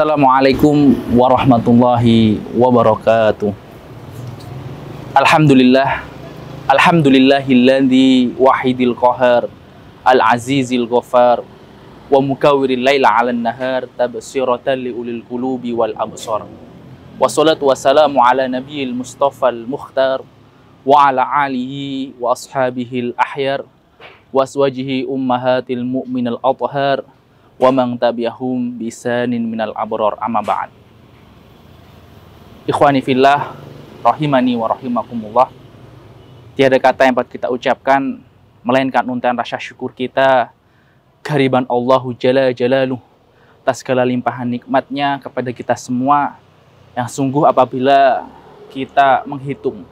Assalamualaikum warahmatullahi wabarakatuh. Alhamdulillah, alhamdulillahilladzi wahidil qahar, al-azizil ghafar, wa mukawwiril laila 'alan nahar, tabsiratan li ulil qulubi wal absar. Wassalatu wassalamu ala nabiyil mustafal mukhtar wa ala alihi wa ashabihil ahyar wa aswajihi ummahatil mu'minal athhar wa man tabi'ahum bisanin minal abrar, amma ba'd. Ikhwani fillah, rahimani wa rahimakumullah. Tiada kata yang dapat kita ucapkan melainkan untayan rasa syukur kita kehadiran Allahu Jalla Jalaluh atas segala limpahan nikmatnya kepada kita semua, yang sungguh apabila kita menghitung,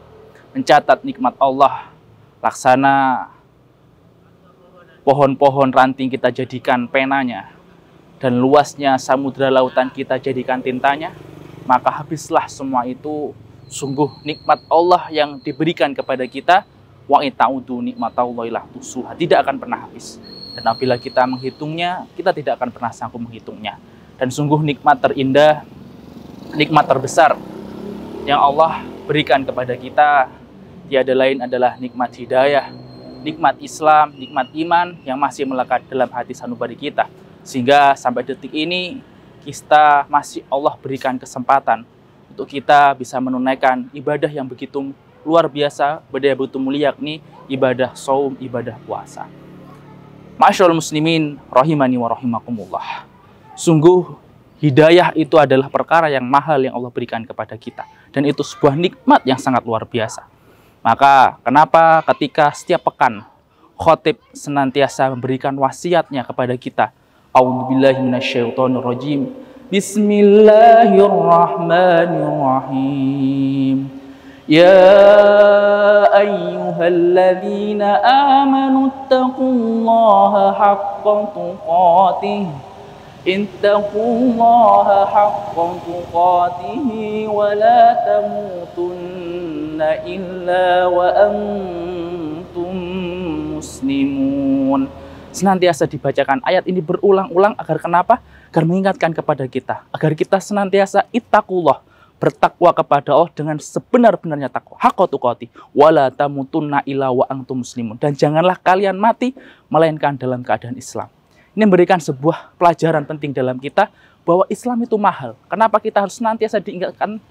mencatat nikmat Allah, laksana pohon-pohon ranting kita jadikan penanya, dan luasnya samudra lautan kita jadikan tintanya, maka habislah semua itu. Sungguh nikmat Allah yang diberikan kepada kita, wa ta'udu nikmatallahi la tuhsuha, tidak akan pernah habis. Dan apabila kita menghitungnya, kita tidak akan pernah sanggup menghitungnya. Dan sungguh nikmat terindah, nikmat terbesar yang Allah berikan kepada kita tiada lain adalah nikmat hidayah, nikmat Islam, nikmat iman yang masih melekat dalam hati sanubari kita. Sehingga sampai detik ini kita masih Allah berikan kesempatan untuk kita bisa menunaikan ibadah yang begitu luar biasa, ibadah yang begitu mulia, yakni ibadah shaum, ibadah puasa. Ma'asyiral muslimin rahimani wa rahimakumullah. Sungguh hidayah itu adalah perkara yang mahal yang Allah berikan kepada kita, dan itu sebuah nikmat yang sangat luar biasa. Maka kenapa ketika setiap pekan khotib senantiasa memberikan wasiatnya kepada kita, a'udzubillahi minasyaitonirrajim, bismillahirrahmanirrahim, ya ayyuhalladzina amanu taqullaha haqqa tuqatih, ittaqullaha haqqa tuqatih wa la tamutunna illa wa antum muslimun. Senantiasa dibacakan ayat ini berulang-ulang agar kenapa? Agar mengingatkan kepada kita, agar kita senantiasa ittaqullah, bertakwa kepada Allah dengan sebenar-benarnya takwa, haqqa tuqatih, wala tamutunna illa wa antum muslimun, dan janganlah kalian mati melainkan dalam keadaan Islam. Ini memberikan sebuah pelajaran penting dalam kita bahwa Islam itu mahal. Kenapa kita harus senantiasa diingatkan,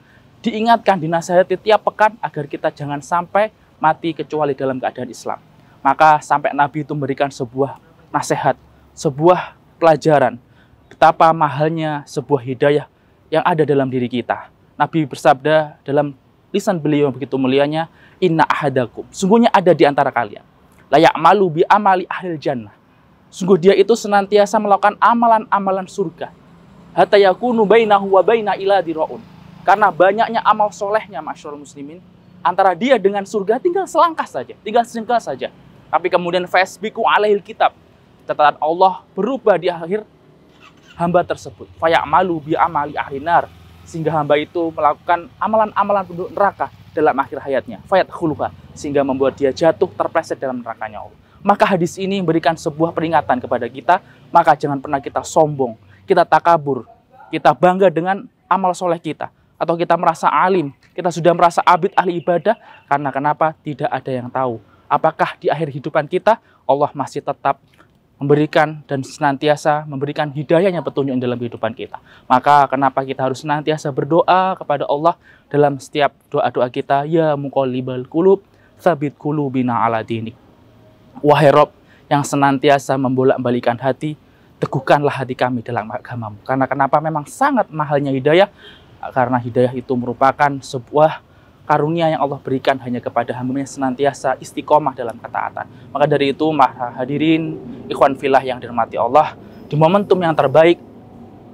dinasihati tiap pekan agar kita jangan sampai mati kecuali dalam keadaan Islam. Maka sampai Nabi itu memberikan sebuah nasihat, sebuah pelajaran betapa mahalnya sebuah hidayah yang ada dalam diri kita. Nabi bersabda dalam lisan beliau yang begitu mulianya, inna ahadakum, sungguhnya ada di antara kalian, la ya'malu bi amali ahlil jannah, sungguh dia itu senantiasa melakukan amalan-amalan surga, hatta yakunu bainahu wa baina ila diraun, karena banyaknya amal solehnya, ma'asyiral muslimin, antara dia dengan surga tinggal selangkah saja, tinggal sejengkal saja. Tapi kemudian fasbiqu alaihil kitab, catatan Allah berubah di akhir hamba tersebut, fayamalu bi amali ahlinar, sehingga hamba itu melakukan amalan-amalan penduduk neraka dalam akhir hayatnya, fayadkhuluha, sehingga membuat dia jatuh terpleset dalam nerakanya Allah. Maka hadis ini memberikan sebuah peringatan kepada kita, maka jangan pernah kita sombong, kita takabur, kita bangga dengan amal soleh kita, atau kita merasa alim, kita sudah merasa abid ahli ibadah, karena kenapa? Tidak ada yang tahu apakah di akhir hidupan kita Allah masih tetap memberikan dan senantiasa memberikan hidayahnya, petunjuk dalam kehidupan kita. Maka kenapa kita harus senantiasa berdoa kepada Allah dalam setiap doa-doa kita, ya muqallibal qulub tsabit qulubina ala dinik. Wahai Rob yang senantiasa membolak-balikan hati, teguhkanlah hati kami dalam agamamu. Karena kenapa? Memang sangat mahalnya hidayah, karena hidayah itu merupakan sebuah karunia yang Allah berikan hanya kepada hamba-Nya senantiasa istiqomah dalam ketaatan. Maka dari itu, hadirin ikhwan fillah yang dirahmati Allah, di momentum yang terbaik,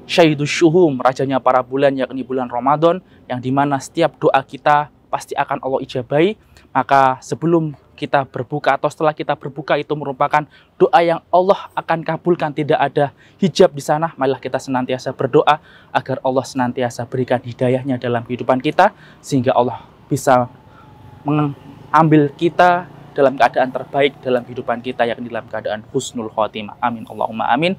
Syahidus Syuhum, rajanya para bulan, yakni bulan Ramadan, yang dimana setiap doa kita pasti akan Allah ijabahi. Maka sebelum kita berbuka atau setelah kita berbuka itu merupakan doa yang Allah akan kabulkan, tidak ada hijab di sana. Marilah kita senantiasa berdoa agar Allah senantiasa berikan hidayahnya dalam kehidupan kita, sehingga Allah bisa mengambil kita dalam keadaan terbaik dalam kehidupan kita, yakni dalam keadaan husnul khotimah. Amin Allahumma amin.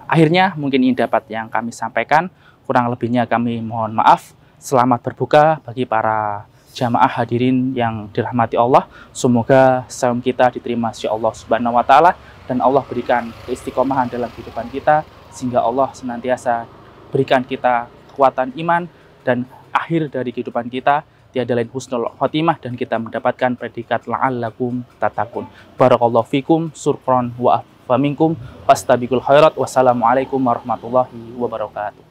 Akhirnya mungkin ini dapat yang kami sampaikan. Kurang lebihnya kami mohon maaf. Selamat berbuka bagi para jamaah hadirin yang dirahmati Allah. Semoga saum kita diterima sya Allah Subhanahu wa taala dan Allah berikan keistiqomahan dalam kehidupan kita sehingga Allah senantiasa berikan kita kekuatan iman dan akhir dari kehidupan kita tiada lain husnul khotimah dan kita mendapatkan predikat la'allakum tatakun. Barakallahu fikum, surkron wa afa minkum, fastabiqul khairat. Wassalamualaikum warahmatullahi wabarakatuh.